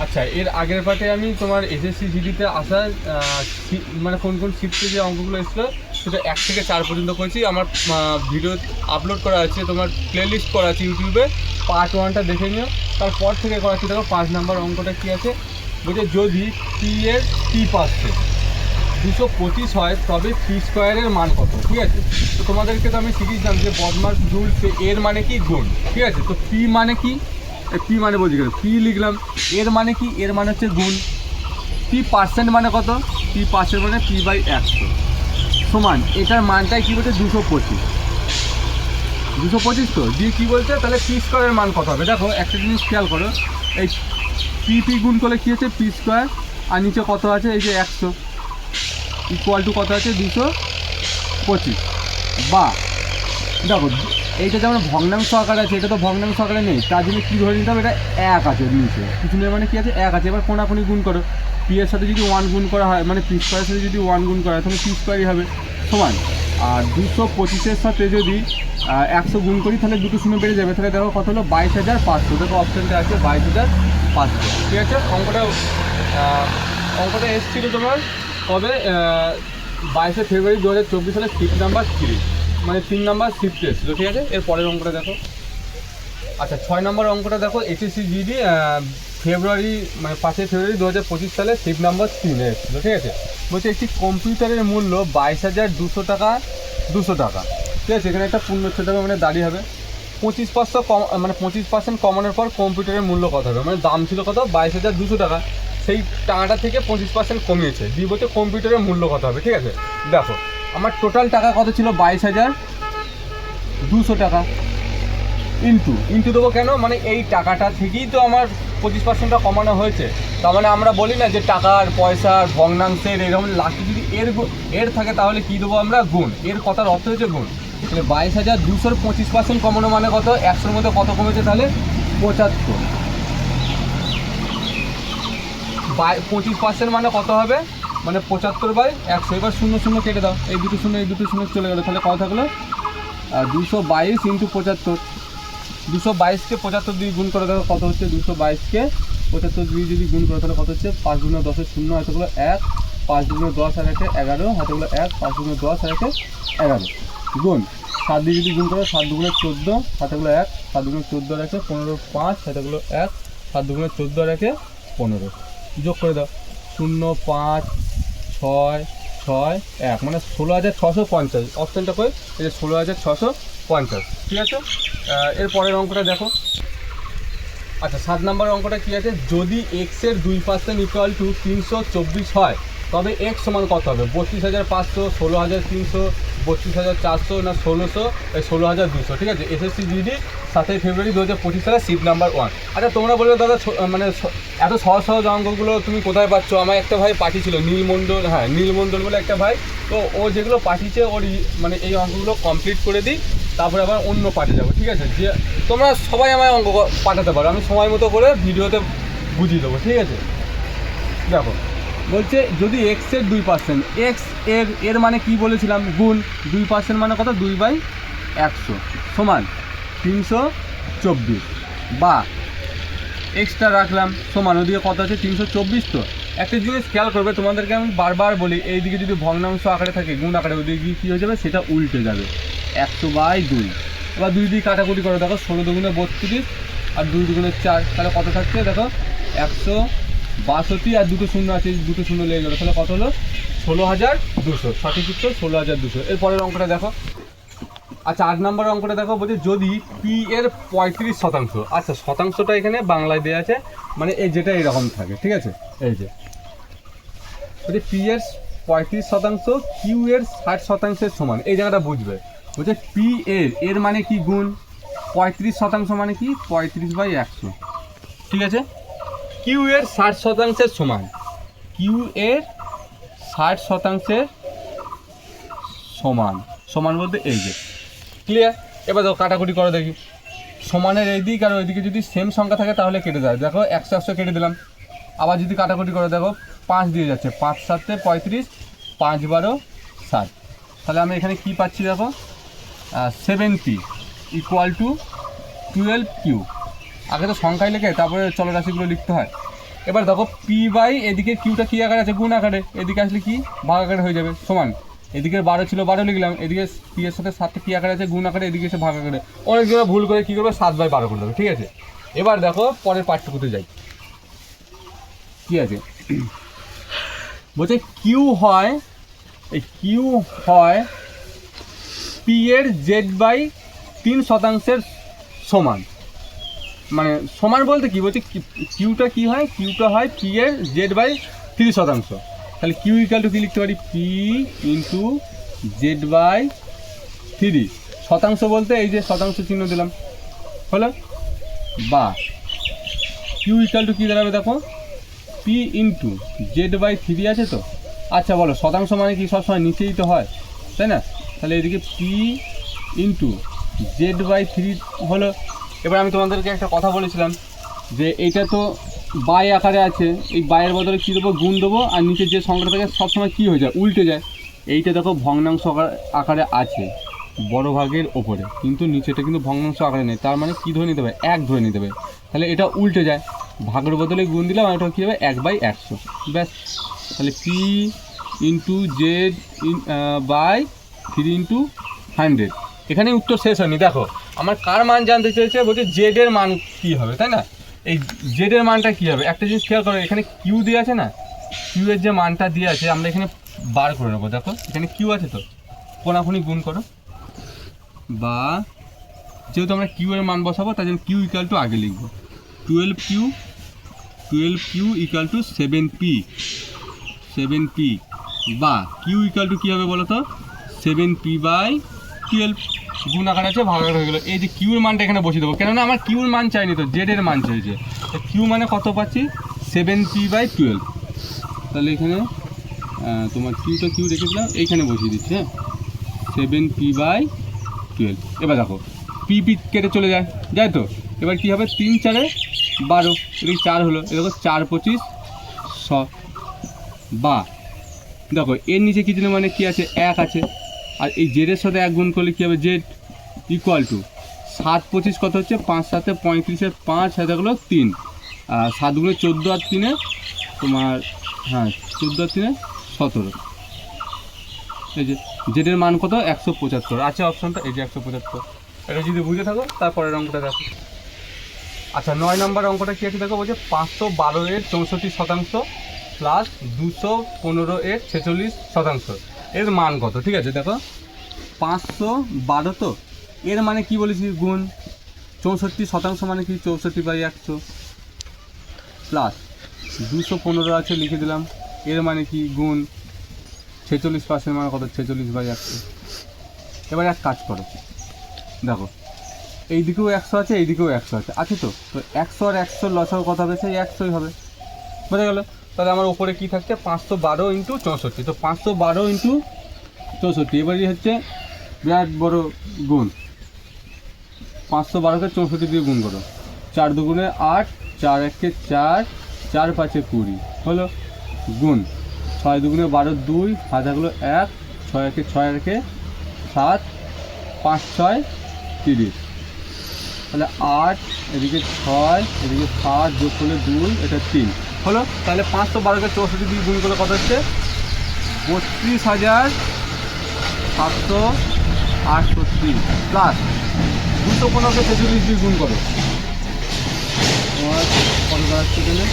আচ্ছা, এর আগের পার্টে আমি তোমার এসএসসি জিডিতে আসার মানে কোন কোন শিফটে যে অঙ্কগুলো এসেছিলো সেটা 1 থেকে 4 পর্যন্ত করেছি। আমার ভিডিও আপলোড করা আছে, তোমার প্লেলিস্ট করা আছে ইউটিউবে, পার্ট 1টা দেখে নিও। তারপর থেকে করাচ্ছি। দেখো 5 নাম্বার অঙ্কটা কী আছে, বলছে যদি পি এর পি পাচ্ছে 225 হয় তবে পি স্কোয়ারের মান কত। ঠিক আছে, তো তোমাদেরকে তো আমি শিখিয়েছিলাম যে বদমাস রুল, এর মানে কি গুণ। ঠিক আছে, তো পি মানে কি, পি মানে বলছি কেন, পি লিখলাম। এর মানে কি, এর মানে হচ্ছে গুণ। পি পার্সেন্ট মানে কত, পি পার্সেন্ট মানে পি বাই 100 সমান এটার মানটাই কী বলছে 225। 225 তো দিয়ে কী বলছে, তাহলে পি স্কোয়ারের মান কত হবে। দেখো একটা জিনিস খেয়াল করো, এই পি পি গুণ করলে কী হচ্ছে পি স্কোয়ার, আর নিচে কত আছে এই যে 100 ইকুয়াল টু কত আছে 225। বা দেখো এইটা যেমন ভগ্নাংশ আকারে আছে, এটা তো ভগ্নাংশ আকারে নেই, তার জন্য কী ধরে নিতে হবে, এটা 1 আছে নিচে, কিছু নেই মানে কী আছে 1 আছে। এবার কোনাকুনি গুণ করো, পি এর সাথে যদি 1 গুণ করা হয় মানে পি স্কোয়ারের সাথে যদি 1 গুণ করা হয় তাহলে পি স্কোয়ারই হবে সমান। আর 225-এর সাথে যদি 100 গুণ করি তাহলে দুটো শূন্য বেড়ে যাবে, তাহলে দেখো কত হলো 22,500। দেখো অপশানটা আছে 22,500। ঠিক আছে, অঙ্কটা এসেছিলো তোমার কবে, 22শে ফেব্রুয়ারি 2024 সালে শিফট নাম্বার 3, মানে 3 নাম্বার শিফটে এসেছিলো। ঠিক আছে, এর পরের অঙ্কটা দেখো। আচ্ছা 6 নম্বর অঙ্কটা দেখো, এসএসসি জিডি ফেব্রুয়ারি মানে 5 ফেব্রুয়ারি 2025 সালে শিফট নাম্বার 3 এসেছিলো। ঠিক আছে, বলছে একটি কম্পিউটারের মূল্য 22,200 টাকা 200 টাকা। ঠিক আছে, এখানে একটা পূর্ণচ্ছেদ হবে মানে দাঁড়িয়ে হবে 25% কম, মানে 25% কমানোর পর কম্পিউটারের মূল্য কত হবে, মানে দাম ছিল কত 22,200 টাকা, সেই টাকাটা থেকে 25% কমিয়েছে, দিয়ে বলছে কম্পিউটারের মূল্য কত হবে। ঠিক আছে, দেখো আমার টোটাল টাকা কত ছিল 22,200 টাকা, ইন্টু দেবো কেন, মানে এই টাকাটা থেকেই তো আমার 25%টা কমানো হয়েছে। তার মানে আমরা বলি না যে টাকার পয়সার ভগ্নাংশের এরকম লাস্টে যদি এর থাকে তাহলে কী দেবো আমরা, গুণ। এর কথার অর্থ হচ্ছে গুণ। তাহলে 22,200-র 25% কমানো মানে কত, 100-র মধ্যে কত কমেছে তাহলে 75। 25% মানে কত হবে, মানে 75/100। এবার 0 কেটে দাও, এই দুটো শূন্য চলে গেলো, তাহলে কত থাকলো 222 × 75। 222-কে 75 দিয়ে গুণ করে দেখো কত হচ্ছে, 222-কে 75 দিয়ে যদি গুণ করে তাহলে কত হচ্ছে 5 × 10 শূন্য, হাতেগুলো 1, 5 × 10 আর 1 11, হাতেগুলো 1, 5 × 10 আর 1 11 গুণ 7 দিয়ে যদি গুণ করো 7 × 2 = 14, হাতেগুলো 1, 7 × 14 আর 1 15, 5 হাতেগুলো 1, 7 × 2 = 14 আর 1 15, যোগ করে দাও 0 5 6 6 1, মানে 16,650। অপশানটা কই, এই যে 16,650। ঠিক আছে, এর পরের অঙ্কটা দেখো। আচ্ছা 7 নম্বর অঙ্কটা কী আছে, যদি এক্সের 2% ইকুয়াল টু 324 হয় তবে এক্স সমান কত হবে, 32,500, 16,300, 32,400 না 1600, 16,200। ঠিক আছে, এসএসসি জিডি 7 ফেব্রুয়ারি 2025 সালে শিফট নাম্বার 1। আচ্ছা তোমরা বলবে দাদা মানে এত সহজ সহজ অঙ্কগুলো তুমি কোথায় পাচ্ছ, আমার একটা ভাই পাঠিয়েছিল নীলমণ্ডল, হ্যাঁ নীলমণ্ডল বলে একটা ভাই, তো ও যেগুলো পাঠিয়েছে ওর মানে এই অঙ্কগুলো কমপ্লিট করে দিই, তারপরে আবার অন্য পাঠে যাবো। ঠিক আছে, যে তোমরা সবাই আমায় অঙ্ক পাঠাতে পারো, আমি সময় মতো করে ভিডিওতে বুঝিয়ে দেবো। ঠিক আছে, দেখো বলছে যদি এক্সের 2%, এক্স এর মানে কি বলেছিলাম গুণ, 2% মানে কত 2/100 সমান 324, বা এক্সট্রা রাখলাম সমান ওদিকে কত আছে 324। তো একটা জিনিস খেয়াল করবে, তোমাদেরকে আমি বারবার বলি, এইদিকে যদি ভগ্নাংশ আকারে থাকে গুণ আকারে, ওদিকে কী হয়ে যাবে সেটা উল্টে যাবে 100/2। এবার 2 দিয়ে কাটাকুটি করে দেখো 16 দুগুণে 32 আর 2 দুগুণে 4, তাহলে কত থাকছে দেখো 162, আর দুটো শূন্য আছে, দুটো শূন্য লেগে গেলো, তাহলে কত হলো 16,200। সঠিক উত্তর 16,200। এর পরের অঙ্কটা দেখো। আচ্ছা 8 নম্বর অঙ্কটা দেখো, বলছে যদি পি এর 35%, আচ্ছা শতাংশটা এখানে বাংলায় দেওয়া আছে, মানে এই যেটা এরকম থাকে। ঠিক আছে, এই যে বলছে পি এর 35%, কিউ এর 60%-এর সমান, এই জায়গাটা বুঝবে। বলছে পি এর মানে কি গুণ, 35% মানে কি 35/100। ঠিক আছে, কিউ এর 60%-এর সমান, কিউ এর 60%-এর সমান, সমান বলতে এই যে ক্লিয়ার। এবার দেখো কাটাকুটি করো দেখি, সমানের এই দিক আর ওই দিকে যদি সেম সংখ্যা থাকে তাহলে কেটে যায়, দেখো 100 কেটে দিলাম। আবার যদি কাটাকুটি করে দেখো 5 দিয়ে যাচ্ছে, 5 7 35, 5 12 60, তাহলে আমি এখানে কি পাচ্ছি দেখো 70 = 12 কিউ। আগে তো সংখ্যায় লেখে তারপরে চলরাশিগুলো লিখতে হয়। এবার দেখো পি বাই এদিকে কিউটা কী আকারে আছে, গুণ আকারে, এদিকে আসলে কি ভাগ আকারে হয়ে যাবে, সমান এদিকে 12 ছিল 12 লিখলাম, এদিকে পি এর সাথে 7টা কী আকারে আছে, গুণ আকারে, এদিকে এসে ভাগ আকারে। অনেকগুলো ভুল করে কী করবে 7/12 করে দেবে, ঠিক আছে। এবার দেখো পরের পাঠটুকুতে যাই, কী আছে বলছে কিউ হয়, এই কিউ হয় পি এর z/3% সমান, মানে সমান বলতে কি বলছে, কিউটা কি হয়, কিউটা হয় পি এর z/3%। তাহলে কিউ ইকাল টু কি লিখতে পারি, পি ইন্টু z/3, শতাংশ বলতে এই যে শতাংশ চিহ্ন দিলাম, হলো, বা কিউ ইকাল টু কী দাঁড়াবে দেখো, পি ইন্টু z/3 আছে তো। আচ্ছা বলো শতাংশ মানে কি সবসময় নিচেই তো হয়, তাই না? তাহলে এদিকে পি ইন্টু z/3 হলো। এবার আমি তোমাদেরকে একটা কথা বলেছিলাম যে এইটা তো বাই আকারে আছে, এই বাইয়ের বদলে কী দেবো, গুণ দেবো, আর নিচে যে সংখ্যাটা থাকে সবসময় কী হয়ে যায়, উল্টে যায়। এইটা দেখো ভগ্নাংশ আকারে আছে বড় ভাগের ওপরে, কিন্তু নিচেটা কিন্তু ভগ্নাংশ আকারে নেই, তার মানে কী ধরে নিতে হবে, 1 ধরে নিতে হবে। তাহলে এটা উল্টে যায়, ভাগের বদলে গুণ দিলাম, আর ওটা কী হবে 1/100, ব্যাস। তাহলে পি ইন্টু z/3 ইন্টু 100, এখানে উত্তর শেষ হয়নি। দেখো আমার কার মান জানতে চেয়েছে, বলছে জেডের মান কী হবে, তাই না? এই জেডের মানটা কী হবে, একটা জিনিস খেয়াল করো, এখানে কিউ দিয়ে আছে না, কিউ এর যে মানটা দিয়ে আছে আমরা এখানে বার করে নেবো। দেখো এখানে কিউ আছে তো, কোনাকুনি গুণ করো, বা যেহেতু আমরা কিউ এর মান বসাবো তার জন্য কিউ ইকাল টু আগে লিখবো 12Q ইকাল টু 7P, বা কিউ ইকাল টু কী হবে বলো তো, 7P/12, গুণ আকার আছে ভাগ আকার হয়ে গেলো। এই যে কিউর মানটা এখানে বসিয়ে দেবো, কেননা আমার কিউর মান চাইনি তো, জেডের মান চাইছে। তো কিউ মানে কত পাচ্ছি, 7P/12। তাহলে এখানে তোমার কিউটা কিউ রেখেছিলাম, এইখানে বসিয়ে দিচ্ছি, হ্যাঁ 7P/12। এবার দেখো পি কেটে চলে যায় তো, এবার কী হবে, 3 4 12, এদিকে 4 হলো, এ দেখো 4 25 100, বা দেখো এর নিচে কী ছিল, মানে কী আছে, 1 আছে, আর এই জেডের সাথে 1 গুণ করলে কী হবে, জেড ইকুয়াল টু 7 25 কত হচ্ছে, 5 7 35, 5 হাতে গেলো 3, আর 7 গুণে 14, আর 3 তোমার, হ্যাঁ 14 আর 3 17। এই যে জেডের মান কত, 175 আছে অপশনটা, এই যে 175। এটা যদি বুঝে থাকো তারপরের অঙ্কটা দেখো। আচ্ছা 9 নম্বর অঙ্কটা কী আছে দেখো, বলছে 512 এর 64% প্লাস 215 এর 46% এর মান কত, ঠিক আছে। দেখো 512 তো, এর মানে কি বলেছি, গুণ, 64% মানে কি 64/100, প্লাস 215 আছে লিখে দিলাম, এর মানে কি গুণ, 46% মানে কত, 46/100। এবার এক কাজ করো, দেখো এই দিকেও 100 আছে, এই দিকেও 100 আছে, আছে তো 100 আর 100 লসাগু কত হবে, সেই 100ই হবে, বোঝা গেল। তাহলে আমার ওপরে কী থাকছে, 512 ইন্টু 64, তো 512 ইন্টু 64, এবারই হচ্ছে বিরাট বড় গুণ, 512কে 64 দিয়ে গুণ করো, 4 2 8, 4 1 4, 4 5 20 হলো, গুণ 6 2 12 2, হাতে হলো 1, 6 1 6 1 7, 5 6 30, তাহলে 8, এদিকে 6, এদিকে 7, যোগ করলে 2, এটা 3 হলো। তাহলে 512কে 64 দিয়ে গুণ করলে কত হচ্ছে, 32,738 প্লাস 215কে 46 দিয়ে গুণ করো, তোমার কত দাঁড়াচ্ছে এখানে,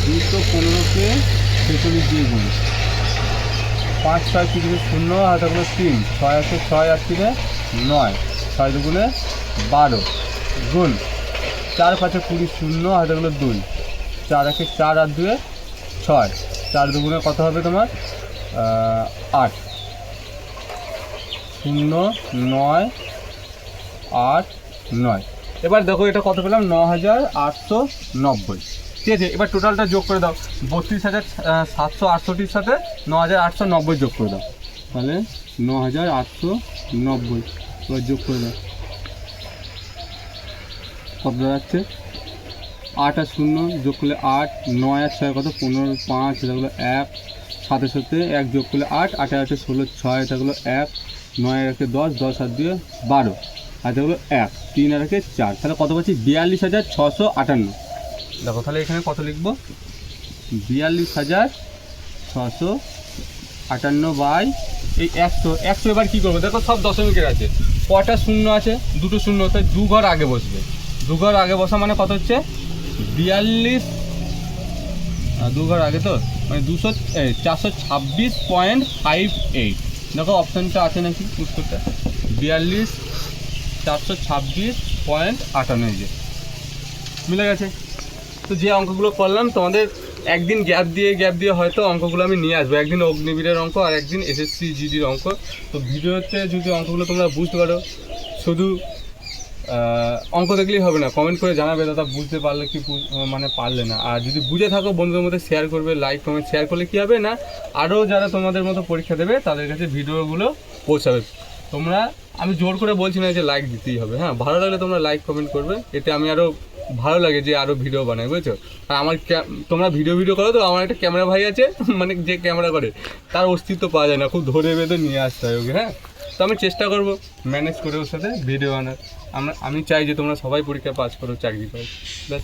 215কে 46 দিয়ে গুণ, 5 6 3 0, হাতে হলো 3, 6 আছে 6 আর 3 9, 6 2 12 গুণ 4 5 20 0, হাতে হলো 2, 4 1 4 আর 2 6, 4 2 কত হবে তোমার 8, 0 9 8 9। এবার দেখো এটা কত পেলাম, 9,890, ঠিক আছে। এবার টোটালটা যোগ করে দাও, 32,768 সাথে 9,890 যোগ করে দাও, তাহলে 9,890, এবার যোগ করে দাও, কত দাঁড়াচ্ছে, 8 আর 0 যোগ করলে 8, 9 আর 6 কত 15, 5 এটা হলো 1, 7 সাথে 1 যোগ করলে 8, 8 8 16, 6 এটা হলো 1, 9 1 10, 10 আর 2 12, আর এটা হলো 1, 3 আর 1 4, তাহলে কত পাচ্ছি, 42,658। দেখো তাহলে এখানে কত লিখবো, 42,658 বাই এই 100 এবার কী করবো, দেখো সব দশমিকের আছে, কটা শূন্য আছে, দুটো শূন্য, তাই 2 ঘর আগে বসবে, 2 ঘর আগে বসা মানে কত হচ্ছে 42, 2 ঘর আগে তো মানে 426.58, দেখো অপশানটা আছে নাকি উত্তরটা, 42,426.58 যে মিলে গেছে। তো যে অঙ্কগুলো করলাম তোমাদের একদিন গ্যাপ দিয়ে হয়তো অঙ্কগুলো আমি নিয়ে আসবো, একদিন অগ্নিবীরের অঙ্ক আর একদিন এসএসসি জিডির অঙ্ক। তো ভিডিওতে যদি অঙ্কগুলো তোমরা বুঝতে পারো, শুধু অঙ্ক দেখলেই হবে না, কমেন্ট করে জানাবে দাদা বুঝতে পারলে কি মানে পারলে না, আর যদি বুঝে থাকো বন্ধুদের মধ্যে শেয়ার করবে, লাইক কমেন্ট শেয়ার করলে কী হবে না আরও যারা তোমাদের মতো পরীক্ষা দেবে তাদের কাছে ভিডিওগুলো পৌঁছাবে। তোমরা, আমি জোর করে বলছি না যে লাইক দিতেই হবে, হ্যাঁ ভালো লাগলে তোমরা লাইক কমেন্ট করবে, এতে আমি আরও ভালো লাগে যে আরও ভিডিও বানাই, বুঝেছো। আর আমার তোমরা ভিডিও করো তো, আমার একটা ক্যামেরা ভাই আছে মানে যে ক্যামেরা করে তার অস্তিত্ব পাওয়া যায় না, খুব ধরে বেঁধে নিয়ে আসতে হয় ওকে, হ্যাঁ। তো আমি চেষ্টা করবো ম্যানেজ করে ওর সাথে ভিডিও আনার। আমি চাই যে তোমরা সবাই পরীক্ষা পাস করো, চাকরি পাও, ব্যাস।